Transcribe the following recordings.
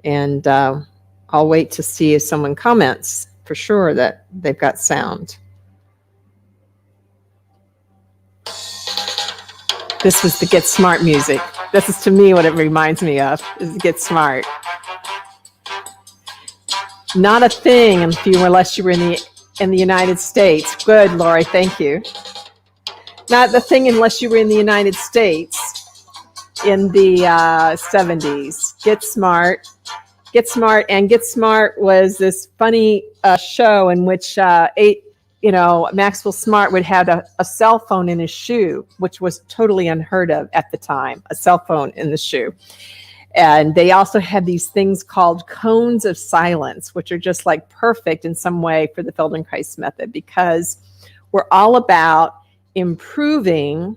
And I'll wait to see if someone comments for sure that they've got sound. This was the Get Smart music. This is, to me, what it reminds me of, is Get Smart. Not a thing unless you were in the United States. Good, Lori, thank you. Not the thing unless you were in the United States in the 70s. Get Smart. Get Smart. And Get Smart was this funny show in which Maxwell Smart would have a cell phone in his shoe, which was totally unheard of at the time, a cell phone in the shoe. And they also had these things called cones of silence, which are just like perfect in some way for the Feldenkrais method, because we're all about improving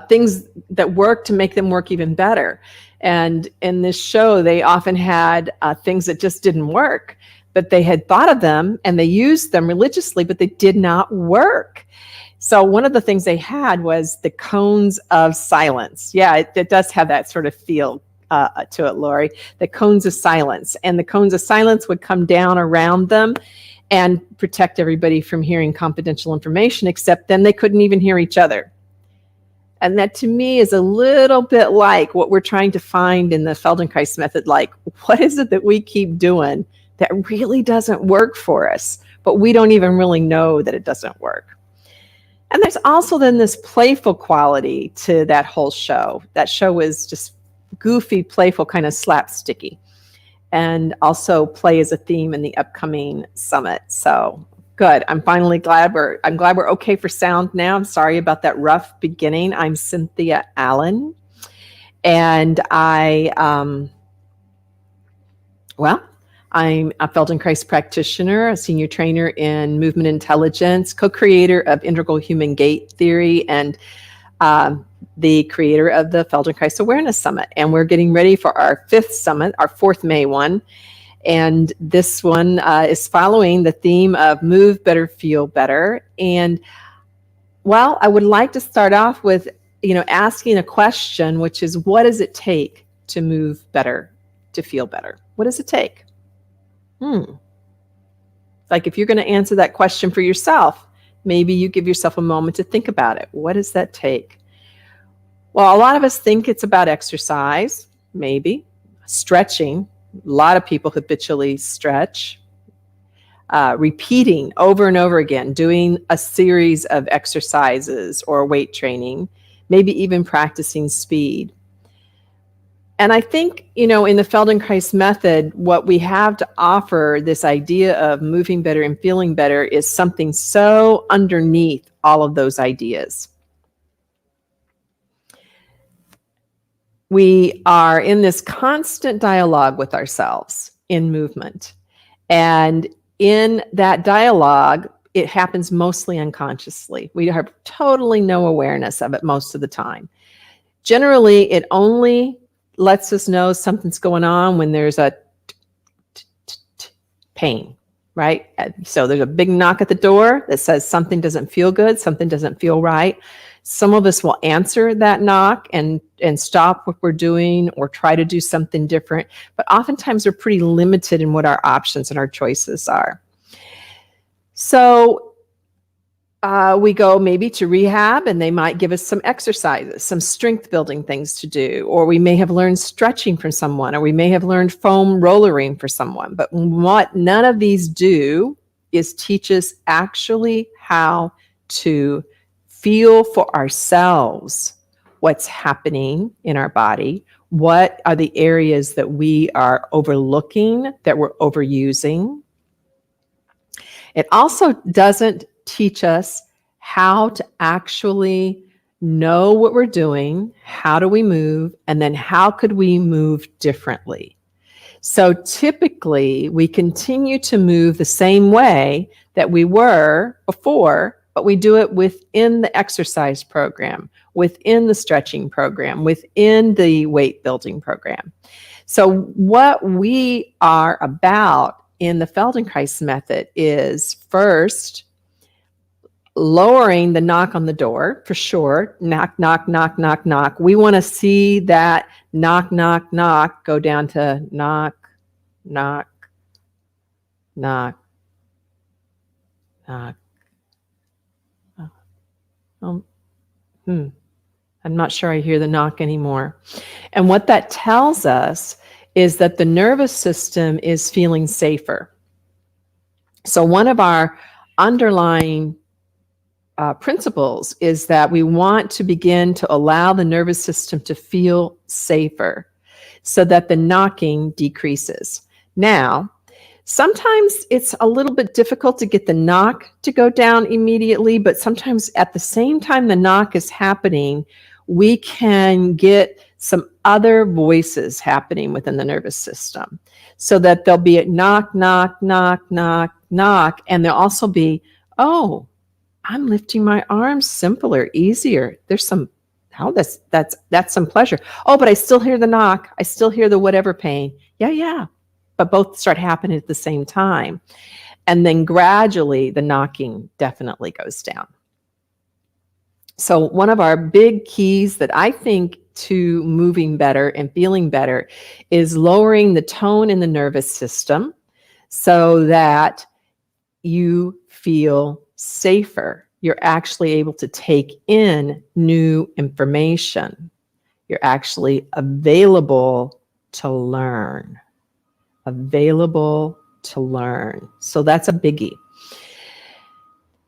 things that work to make them work even better. And in this show, they often had things that just didn't work, but they had thought of them and they used them religiously, but they did not work. So one of the things they had was the cones of silence. Yeah, it does have that sort of feel to it, Lori. The cones of silence. And the cones of silence would come down around them and protect everybody from hearing confidential information, except then they couldn't even hear each other. And that, to me, is a little bit like what we're trying to find in the Feldenkrais method. Like, what is it that we keep doing that really doesn't work for us, but we don't even really know that it doesn't work? And there's also then this playful quality to that whole show. That show was just goofy, playful, kind of slapsticky. And also play as a theme in the upcoming summit. So good. I'm glad we're okay for sound now. I'm sorry about that rough beginning. I'm Cynthia Allen. And I'm a Feldenkrais practitioner, a senior trainer in movement intelligence, co-creator of integral human gait theory, and the creator of the Feldenkrais Awareness Summit. And we're getting ready for our 5th summit, our 4th May one. And this one is following the theme of move better, feel better. And well, I would like to start off with, asking a question, which is, what does it take to move better, to feel better? What does it take? Like, if you're going to answer that question for yourself, maybe you give yourself a moment to think about it. What does that take? Well, a lot of us think it's about exercise, maybe stretching. A lot of people habitually stretch, repeating over and over again, doing a series of exercises or weight training, maybe even practicing speed. And I think, in the Feldenkrais method, what we have to offer, this idea of moving better and feeling better, is something so underneath all of those ideas. We are in this constant dialogue with ourselves in movement. And in that dialogue, it happens mostly unconsciously. We have totally no awareness of it most of the time. Generally, it only lets us know something's going on when there's a pain, right? So there's a big knock at the door that says something doesn't feel good, something doesn't feel right. Some of us will answer that knock and stop what we're doing or try to do something different. But oftentimes we're pretty limited in what our options and our choices are. So we go maybe to rehab, and they might give us some exercises, some strength building things to do, or we may have learned stretching from someone, or we may have learned foam rollering for someone. But what none of these do is teach us actually how to feel for ourselves what's happening in our body. What are the areas that we are overlooking, that we're overusing? It also doesn't teach us how to actually know what we're doing, how do we move, and then how could we move differently. So typically, we continue to move the same way that we were before, but we do it within the exercise program, within the stretching program, within the weight building program. So what we are about in the Feldenkrais method is, first, lowering the knock on the door for sure. Knock, knock, knock, knock, knock. We want to see that knock, knock, knock go down to knock, knock, knock, knock. I'm not sure I hear the knock anymore. And what that tells us is that the nervous system is feeling safer. So one of our underlying principles is that we want to begin to allow the nervous system to feel safer so that the knocking decreases. Now, sometimes it's a little bit difficult to get the knock to go down immediately, but sometimes at the same time the knock is happening, we can get some other voices happening within the nervous system so that there'll be a knock, knock, knock, knock, knock, and there'll also be, oh, I'm lifting my arms simpler, easier. There's some, that's some pleasure. Oh, but I still hear the knock. I still hear the whatever pain. Yeah. But both start happening at the same time. And then gradually the knocking definitely goes down. So one of our big keys that I think to moving better and feeling better is lowering the tone in the nervous system so that you feel safer. You're actually able to take in new information. You're actually available to learn. Available to learn. So that's a biggie.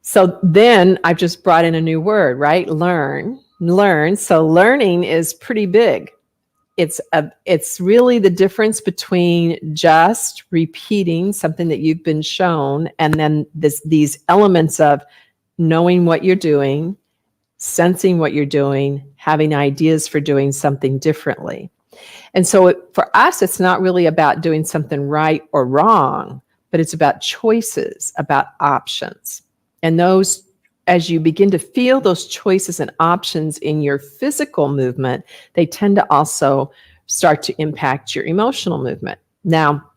So then I've just brought in a new word, right? Learn. So learning is pretty big. It's really the difference between just repeating something that you've been shown and then these elements of knowing what you're doing, sensing what you're doing, having ideas for doing something differently. And so for us, it's not really about doing something right or wrong, but it's about choices, about options. And those, as you begin to feel those choices and options in your physical movement, they tend to also start to impact your emotional movement. Now,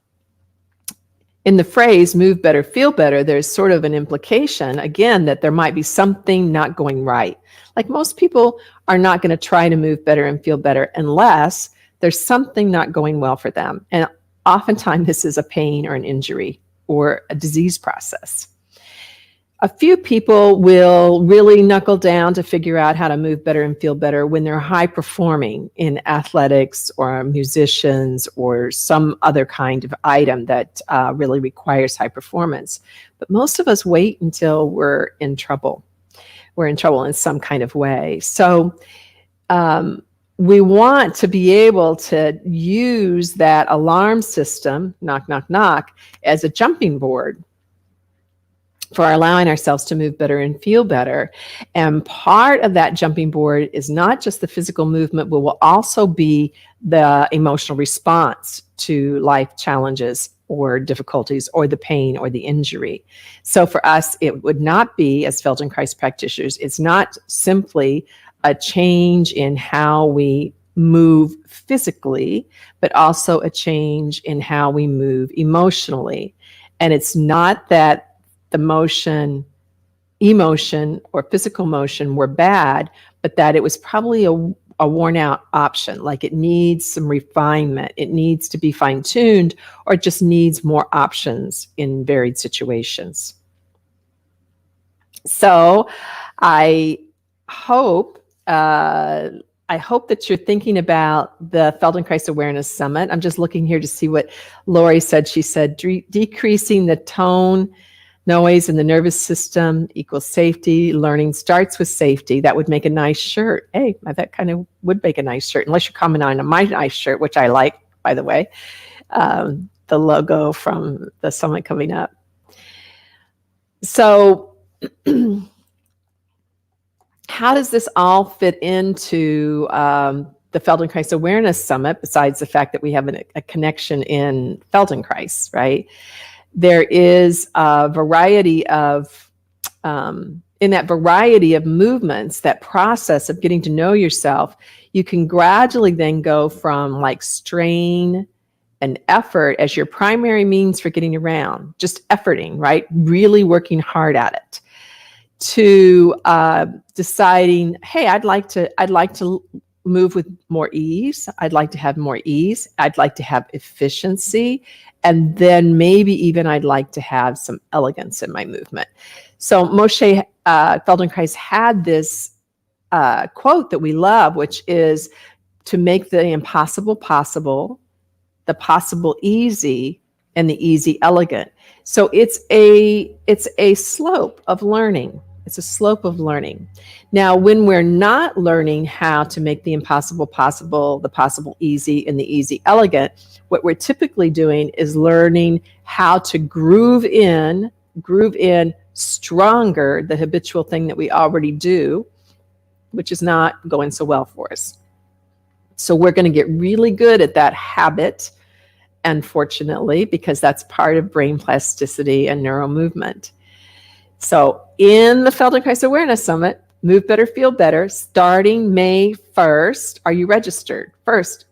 in the phrase move better, feel better, there's sort of an implication, again, that there might be something not going right. Like most people are not going to try to move better and feel better unless there's something not going well for them. And oftentimes this is a pain or an injury or a disease process. A few people will really knuckle down to figure out how to move better and feel better when they're high performing in athletics or musicians or some other kind of item that really requires high performance. But most of us wait until we're in trouble. We're in trouble in some kind of way. So we want to be able to use that alarm system, knock, knock, knock, as a jumping board for allowing ourselves to move better and feel better. And part of that jumping board is not just the physical movement, but will also be the emotional response to life challenges or difficulties or the pain or the injury. So for us, it would not be, as Feldenkrais practitioners, it's not simply a change in how we move physically, but also a change in how we move emotionally. And it's not that the emotion or physical motion were bad, but that it was probably a worn out option. Like it needs some refinement. It needs to be fine tuned, or it just needs more options in varied situations. So I hope that you're thinking about the Feldenkrais Awareness Summit. I'm just looking here to see what Lori said. She said decreasing the tone, noise in the nervous system equals safety. Learning starts with safety. That would make a nice shirt. Hey, that kind of would make a nice shirt, unless you're commenting on my nice shirt, which I like, by the way, the logo from the summit coming up. So how does this all fit into the Feldenkrais Awareness Summit, besides the fact that we have a connection in Feldenkrais, right? There is a variety of, in that variety of movements, that process of getting to know yourself, you can gradually then go from like strain and effort as your primary means for getting around, just efforting, right? Really working hard at it, to deciding, hey, I'd like to move with more ease. I'd like to have more ease. I'd like to have efficiency. And then maybe even I'd like to have some elegance in my movement. So Moshe Feldenkrais had this quote that we love, which is to make the impossible possible, the possible easy, and the easy elegant. So it's a slope of learning. It's a slope of learning. Now, when we're not learning how to make the impossible possible, the possible easy, and the easy elegant, what we're typically doing is learning how to groove in stronger the habitual thing that we already do, which is not going so well for us. So we're going to get really good at that habit, unfortunately, because that's part of brain plasticity and neural movement. So in the Feldenkrais Awareness Summit, Move Better, Feel Better, starting May 1st, are you registered? First,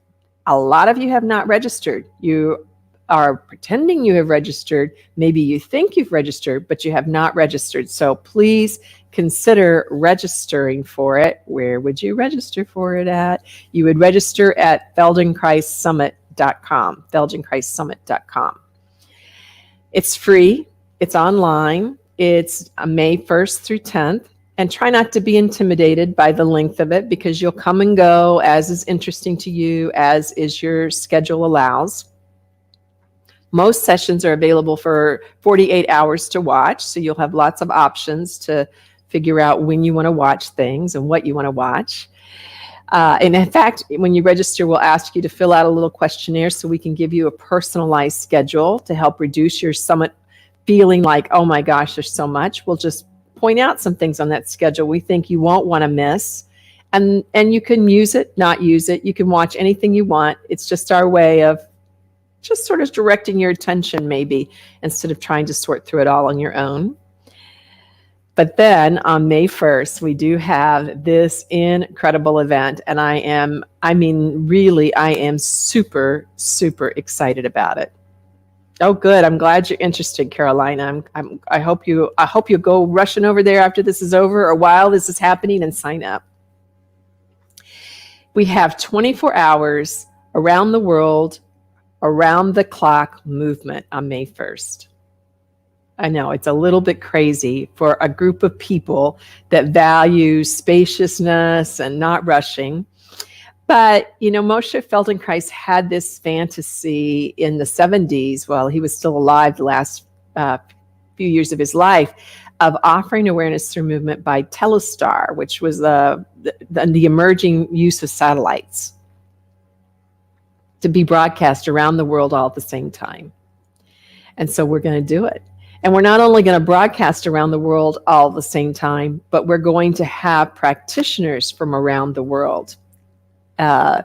a lot of you have not registered. You are pretending you have registered. Maybe you think you've registered, but you have not registered. So please consider registering for it. Where would you register for it at? You would register at feldenkrais.com, feldenkrais.com. It's free. It's online. It's May 1st through 10th. And try not to be intimidated by the length of it, because you'll come and go as is interesting to you, as is your schedule allows. Most sessions are available for 48 hours to watch, so you'll have lots of options to figure out when you want to watch things and what you want to watch. And in fact, when you register, we'll ask you to fill out a little questionnaire so we can give you a personalized schedule to help reduce your summit feeling like, oh my gosh, there's so much. We'll just point out some things on that schedule we think you won't want to miss. And you can use it, not use it. You can watch anything you want. It's just our way of just sort of directing your attention, maybe, instead of trying to sort through it all on your own. But then on May 1st, we do have this incredible event. And I am super, super excited about it. Oh, good. I'm glad you're interested, Carolina. I hope you go rushing over there after this is over or while this is happening and sign up. We have 24 hours around the world, around the clock movement on May 1st. I know it's a little bit crazy for a group of people that value spaciousness and not rushing. But, Moshe Feldenkrais had this fantasy in the 70s, while he was still alive the last few years of his life, of offering awareness through movement by telestar, which was the emerging use of satellites to be broadcast around the world all at the same time. And so we're going to do it. And we're not only going to broadcast around the world all at the same time, but we're going to have practitioners from around the world. So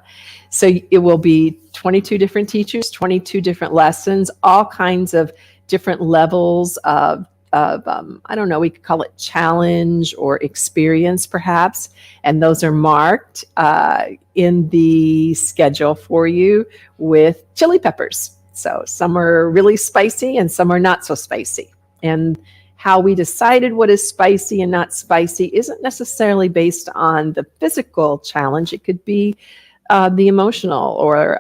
it will be 22 different teachers, 22 different lessons, all kinds of different levels of I don't know, we could call it challenge or experience perhaps. And those are marked in the schedule for you with chili peppers. So some are really spicy and some are not so spicy. And how we decided what is spicy and not spicy isn't necessarily based on the physical challenge. It could be the emotional or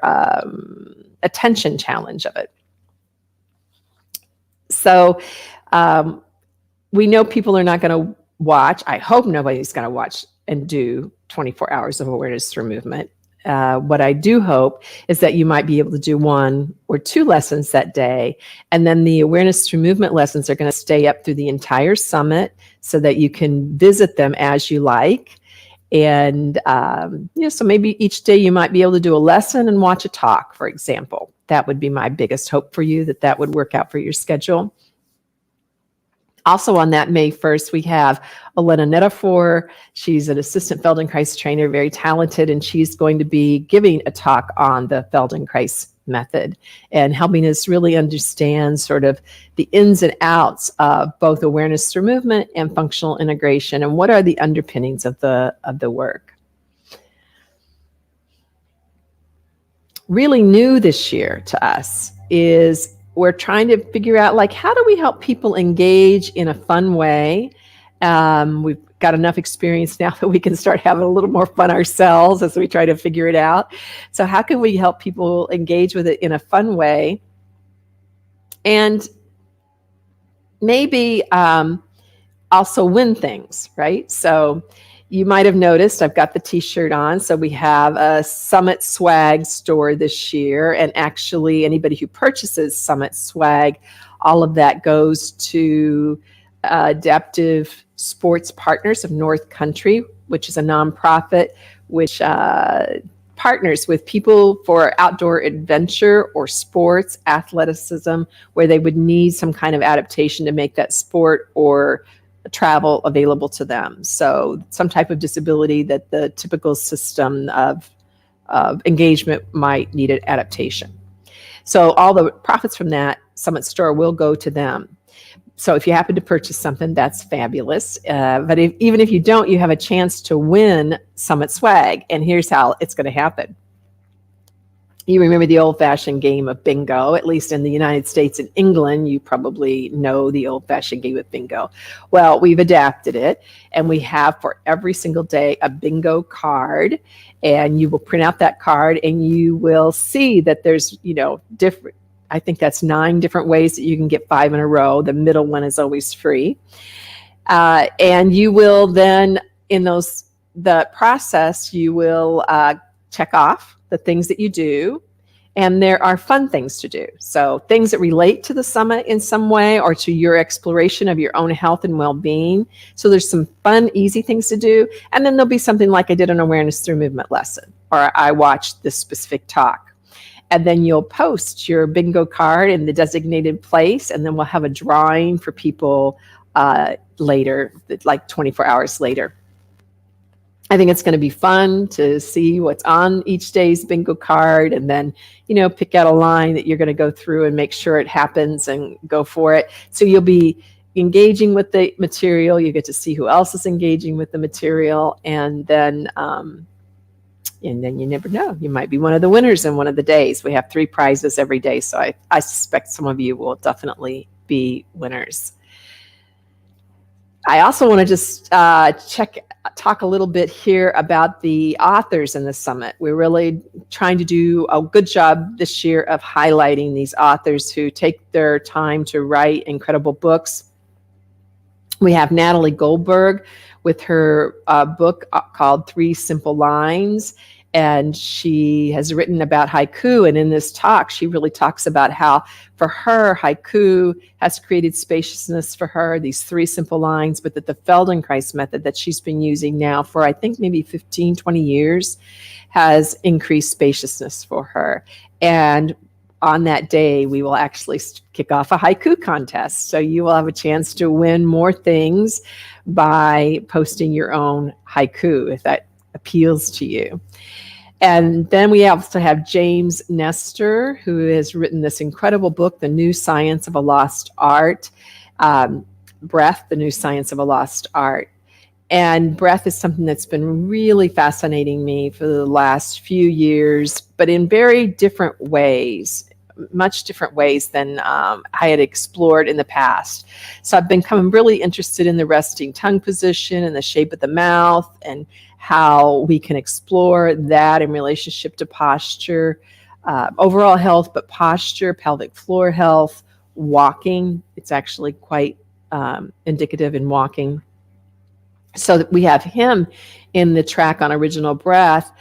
attention challenge of it. So we know people are not going to watch. I hope nobody's going to watch and do 24 hours of awareness through movement. What I do hope is that you might be able to do 1 or 2 lessons that day. And then the awareness through movement lessons are going to stay up through the entire summit so that you can visit them as you like. And so maybe each day you might be able to do a lesson and watch a talk, for example. That would be my biggest hope for you, that would work out for your schedule. Also on that May 1st, we have Elena Netaphore. She's an assistant Feldenkrais trainer, very talented, and she's going to be giving a talk on the Feldenkrais method and helping us really understand sort of the ins and outs of both awareness through movement and functional integration, and what are the underpinnings of the work. Really new this year to us is we're trying to figure out, like, how do we help people engage in a fun way We've got enough experience now that we can start having a little more fun ourselves as we try to figure it out. So how can we help people engage with it in a fun way? And maybe also win things, right? So you might have noticed I've got the t-shirt on. So we have a Summit swag store this year. And actually anybody who purchases Summit swag, all of that goes to Adaptive Sports Partners of North Country, which is a nonprofit which partners with people for outdoor adventure or sports, athleticism, where they would need some kind of adaptation to make that sport or travel available to them. So some type of disability that the typical system of engagement might need an adaptation. So all the profits from that Summit store will go to them. So if you happen to purchase something, that's fabulous. But even if you don't, you have a chance to win Summit swag. And here's how it's going to happen. You remember the old-fashioned game of bingo, at least in the United States and England, you probably know the old-fashioned game of bingo. Well, we've adapted it, and we have for every single day a bingo card, and you will print out that card, and you will see that there's, different, I think that's 9 different ways that you can get 5 in a row. The middle one is always free. And you will then, in the process, you will check off the things that you do, and there are fun things to do. So things that relate to the summit in some way or to your exploration of your own health and well-being. So there's some fun, easy things to do. And then there'll be something like I did an awareness through movement lesson, or I watched this specific talk. And then you'll post your bingo card in the designated place, and then we'll have a drawing for people later, like 24 hours later. I think it's going to be fun to see what's on each day's bingo card, and then, pick out a line that you're going to go through and make sure it happens and go for it. So you'll be engaging with the material. You get to see who else is engaging with the material, and then you never know. You might be one of the winners in one of the days. We have 3 prizes every day, so I suspect some of you will definitely be winners. I also want to just talk a little bit here about the authors in the summit. We're really trying to do a good job this year of highlighting these authors who take their time to write incredible books. We have Natalie Goldberg with her book called 3 Simple Lines. And she has written about haiku. And in this talk, she really talks about how, for her, haiku has created spaciousness for her, these 3 simple lines, but that the Feldenkrais method that she's been using now for, I think, maybe 15, 20 years, has increased spaciousness for her. And on that day, we will actually kick off a haiku contest. So you will have a chance to win more things by posting your own haiku, if that appeals to you. And then we also have James Nestor, who has written this incredible book, The New Science of a Lost Art, Breath, The New Science of a Lost Art. And breath is something that's been really fascinating me for the last few years, but in very different ways, much different ways than I had explored in the past. So I've become really interested in the resting tongue position and the shape of the mouth, and how we can explore that in relationship to posture, overall health, but posture, pelvic floor health, walking. It's actually quite indicative in walking. So that we have him in the track on original breath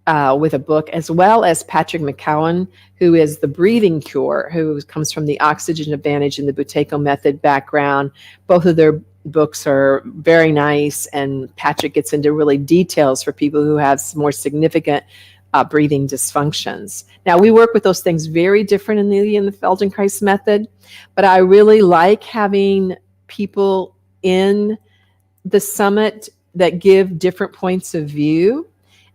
with a book, as well as Patrick McCowan, who is the breathing cure, who comes from the oxygen advantage and the Buteyko method background. Both of their books are very nice, and Patrick gets into really details for people who have some more significant breathing dysfunctions. Now, we work with those things very different in the Feldenkrais method, but I really like having people in the summit that give different points of view,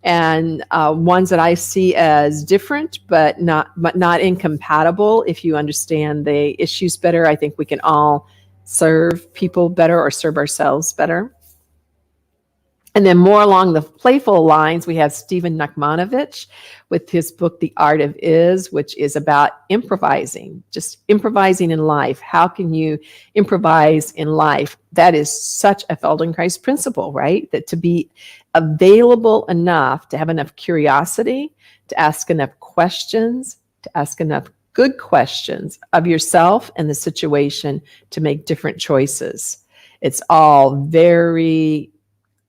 and ones that I see as different, but not incompatible. If you understand the issues better, I think we can all serve people better or serve ourselves better. And then more along the playful lines, we have Stephen Nachmanovich with his book, The Art of Is, which is about improvising, just improvising in life. How can you improvise in life? That is such a Feldenkrais principle, right? That to be available enough, to have enough curiosity, to ask enough questions, to ask enough good questions of yourself and the situation to make different choices. It's all very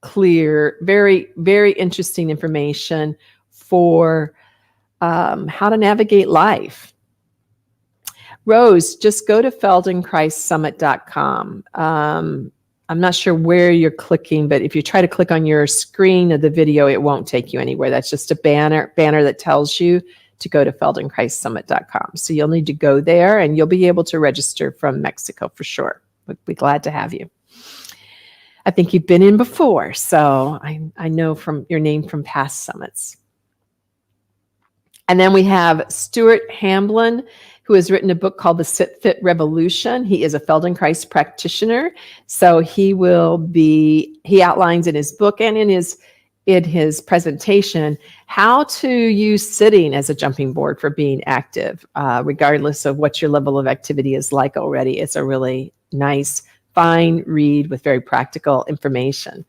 clear, very, very interesting information for how to navigate life. Rose, just go to feldenkrais.summit.com. I'm not sure where you're clicking, but if you try to click on your screen of the video, it won't take you anywhere. That's just a banner that tells you to go to feldenkrais.summit.com. So you'll need to go there and you'll be able to register from Mexico for sure. We'd be glad to have you. I think you've been in before, so I know from your name from past summits. And then we have Stuart Hamblin, who has written a book called The Sit Fit Revolution. He is a Feldenkrais practitioner, so he outlines in his book and in his presentation how to use sitting as a jumping board for being active, regardless of what your level of activity is like already. It's a really nice, fine read with very practical information.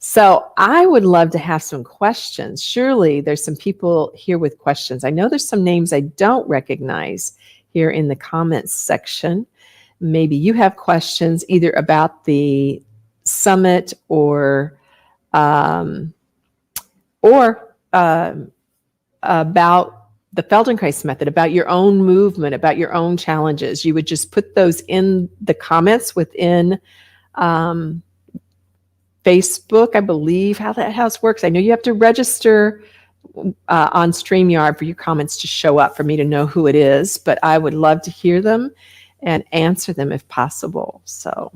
So I would love to have some questions. Surely there's some people here with questions. I know there's some names I don't recognize here in the comments section. Maybe you have questions either about the summit or about the Feldenkrais method, about your own movement, about your own challenges. You would just put those in the comments within Facebook, I believe how that house works. I know you have to register on StreamYard for your comments to show up for me to know who it is, but I would love to hear them and answer them if possible. So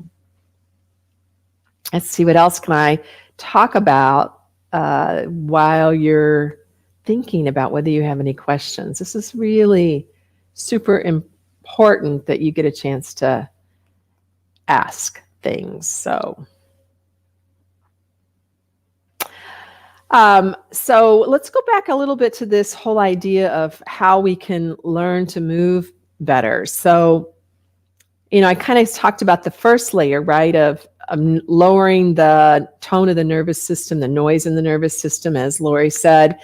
let's see, what else can I talk about while you're thinking about whether you have any questions. This is really super important that you get a chance to ask things. So let's go back a little bit to this whole idea of how we can learn to move better. So, I kind of talked about the first layer, right, of lowering the tone of the nervous system, the noise in the nervous system, as Lori said.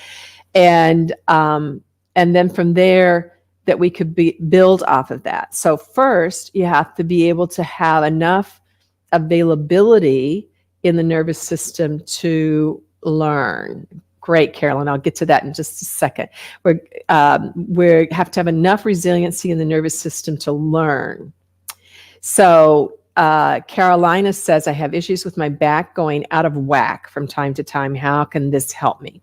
And then from there that we could build off of that. So first, you have to be able to have enough availability in the nervous system to learn. Great, Carolyn. I'll get to that in just a second. We have to have enough resiliency in the nervous system to learn. So Carolina says, I have issues with my back going out of whack from time to time. How can this help me?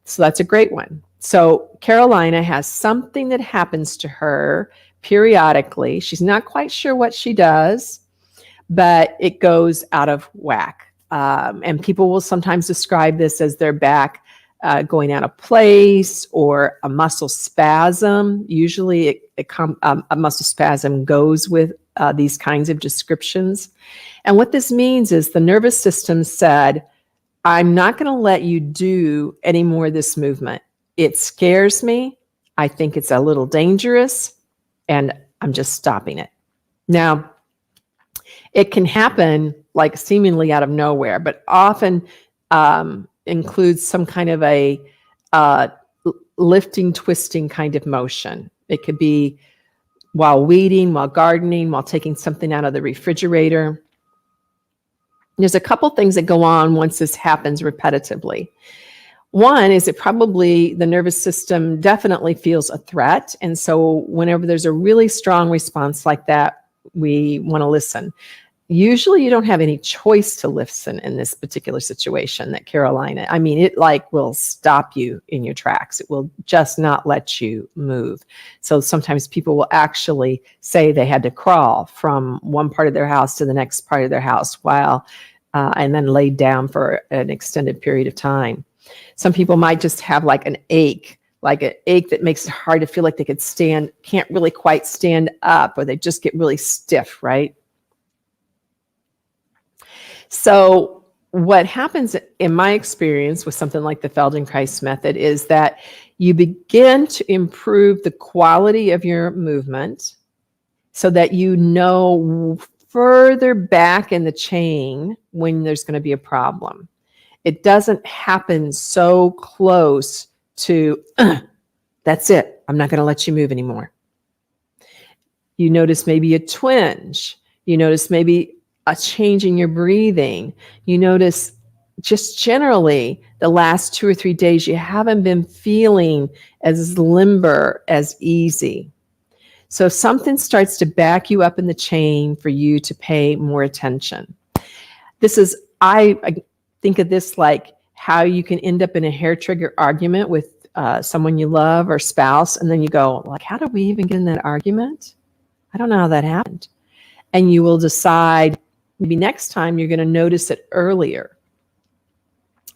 So that's a great one. So Carolina has something that happens to her periodically. She's not quite sure what she does, but it goes out of whack. And people will sometimes describe this as their back going out of place or a muscle spasm. Usually a muscle spasm goes with these kinds of descriptions. And what this means is the nervous system said, I'm not going to let you do any more of this movement. It scares me. I think it's a little dangerous, and I'm just stopping it. Now, it can happen like seemingly out of nowhere, but often includes some kind of a lifting, twisting kind of motion. It could be while weeding, while gardening, while taking something out of the refrigerator. There's a couple things that go on once this happens repetitively. One is the nervous system definitely feels a threat. And so whenever there's a really strong response like that, we want to listen. Usually you don't have any choice to listen in this particular situation that Carolina, it will stop you in your tracks. It will just not let you move. So sometimes people will actually say they had to crawl from one part of their house to the next part of their house and then laid down for an extended period of time. Some people might just have an ache that makes it hard to feel like they can't really quite stand up, or they just get really stiff, right? So what happens in my experience with something like the Feldenkrais method is that you begin to improve the quality of your movement so that you know further back in the chain when there's going to be a problem. It doesn't happen so close to, that's it, I'm not going to let you move anymore. You notice maybe a twinge. You notice maybe a change in your breathing. You notice just generally the last 2 or 3 days you haven't been feeling as limber, as easy. So something starts to back you up in the chain for you to pay more attention. This is, I think of this like how you can end up in a hair trigger argument with someone you love or spouse, and then you go, like, how did we even get in that argument? I don't know how that happened. And you will decide maybe next time you're going to notice it earlier.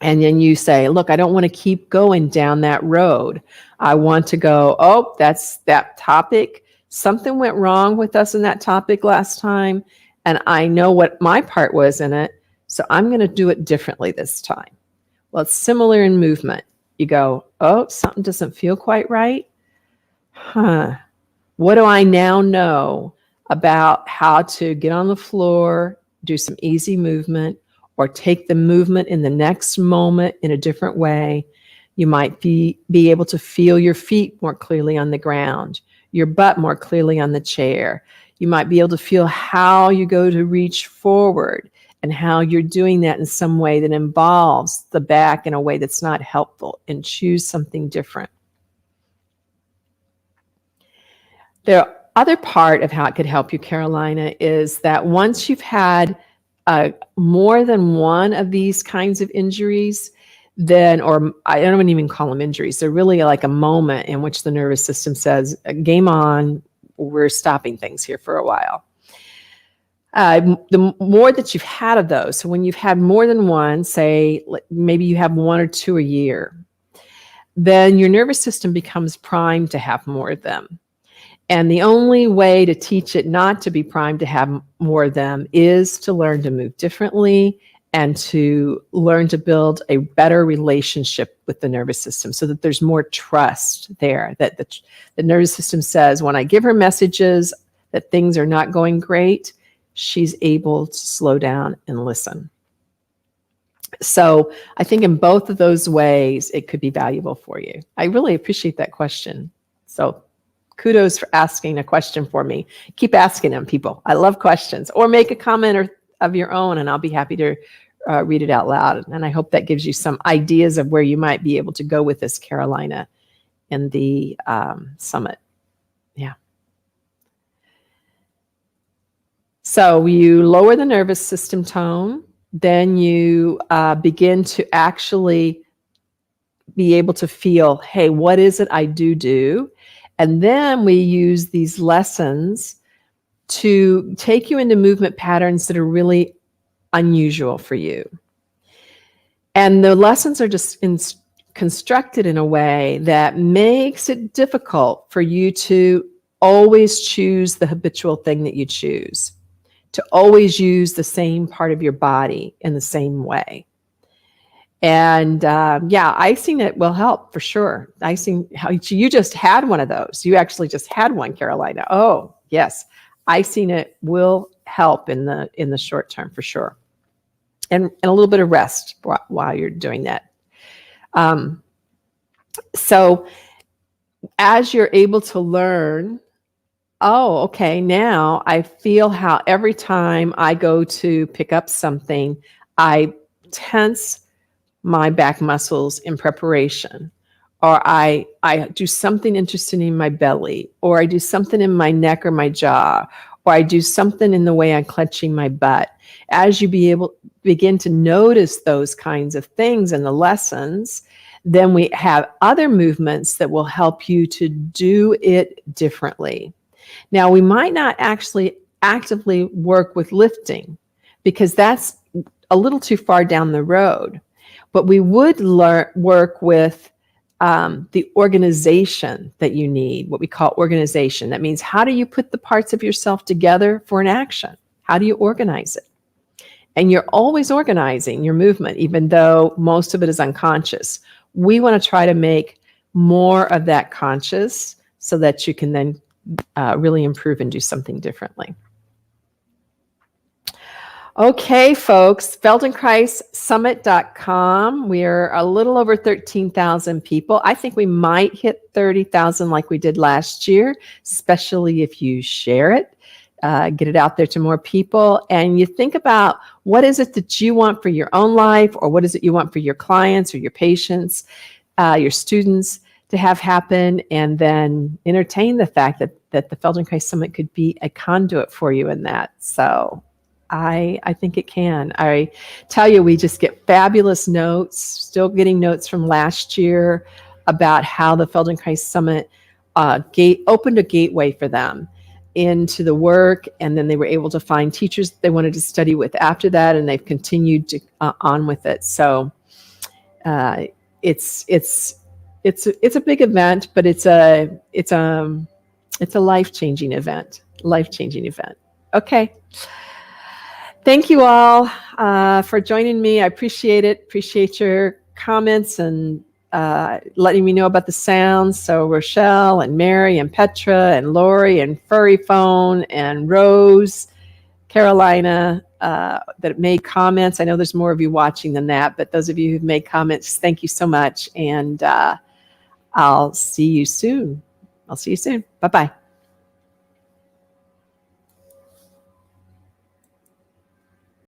And then you say, look, I don't want to keep going down that road. I want to go, oh, that's that topic. Something went wrong with us in that topic last time. And I know what my part was in it. So I'm going to do it differently this time. Well, it's similar in movement. You go, oh, something doesn't feel quite right. What do I now know about how to get on the floor, do some easy movement, or take the movement in the next moment in a different way? You might be able to feel your feet more clearly on the ground, your butt more clearly on the chair. You might be able to feel how you go to reach forward and how you're doing that in some way that involves the back in a way that's not helpful, and choose something different. The other part of how it could help you, Carolina, is that once you've had more than one of these kinds of injuries, then, or I don't even call them injuries, they're really like a moment in which the nervous system says, game on, we're stopping things here for a while. The more that you've had of those, so when you've had more than one, say maybe you have 1 or 2 a year, then your nervous system becomes primed to have more of them. And the only way to teach it not to be primed to have more of them is to learn to move differently and to learn to build a better relationship with the nervous system so that there's more trust there, that the nervous system says, when I give her messages that things are not going great, she's able to slow down and listen. So I think in both of those ways, it could be valuable for you. I really appreciate that question. So kudos for asking a question for me. Keep asking them, people. I love questions. Or make a comment of your own, and I'll be happy to read it out loud. And I hope that gives you some ideas of where you might be able to go with this, Carolina, in the summit. Yeah. So you lower the nervous system tone, then you begin to actually be able to feel, hey, what is it I do? And then we use these lessons to take you into movement patterns that are really unusual for you. And the lessons are just constructed in a way that makes it difficult for you to always choose the habitual thing that you choose, to always use the same part of your body in the same way. And yeah, icing it will help for sure. Icing, you just had one of those. You actually just had one, Carolina. Oh, yes. Icing it will help in the short term for sure. And a little bit of rest while you're doing that. So as you're able to learn, oh, okay, now I feel how every time I go to pick up something, I tense my back muscles in preparation, or I do something interesting in my belly, or I do something in my neck or my jaw, or I do something in the way I'm clenching my butt. As you begin to notice those kinds of things in the lessons, then we have other movements that will help you to do it differently. Now, we might not actually actively work with lifting because that's a little too far down the road. But we would work with the organization that you need, what we call organization. That means, how do you put the parts of yourself together for an action? How do you organize it? And you're always organizing your movement, even though most of it is unconscious. We want to try to make more of that conscious so that you can then really improve and do something differently. Okay, folks, FeldenkraisSummit.com. We're a little over 13,000 people. I think we might hit 30,000 like we did last year, especially if you share it, get it out there to more people. And you think about what is it that you want for your own life, or what is it you want for your clients or your patients, your students to have happen, and then entertain the fact that the Feldenkrais Summit could be a conduit for you in that. So I think it can. I tell you, we just get fabulous notes, still getting notes from last year about how the Feldenkrais Summit opened a gateway for them into the work, and then they were able to find teachers that they wanted to study with after that, and they've continued to, on with it. So it's a big event, but it's a life-changing event. Okay. Thank you all for joining me. I appreciate it. Appreciate your comments and letting me know about the sounds. So Rochelle and Mary and Petra and Lori and Furry Phone and Rose, Carolina, that made comments. I know there's more of you watching than that, but those of you who've made comments, thank you so much. And I'll see you soon. Bye-bye.